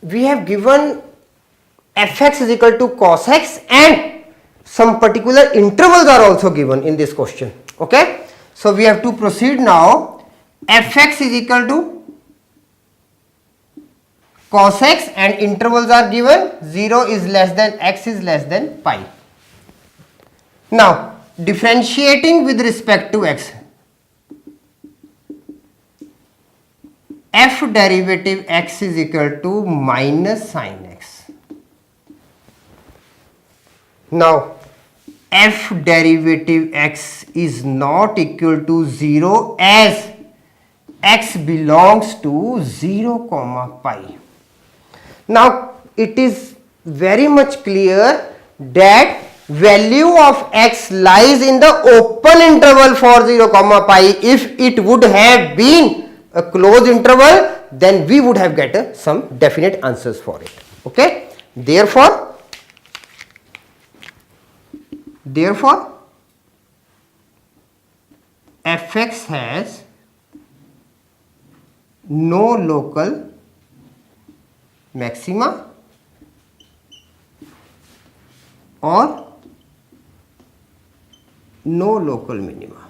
we have given fx is equal to cos x and some particular intervals are also given in this question. Okay, so we have to proceed now. Fx is equal to cos x and intervals are given, 0 is less than x is less than pi. Now differentiating with respect to x, f derivative x is equal to minus sin x. Now f derivative x is not equal to 0 as x belongs to 0 comma pi. Now it is very much clear that value of x lies in the open interval for 0 comma pi. If it would have been a closed interval, then we would have get some definite answers for it. Okay, therefore fx has no local maxima or no local minima.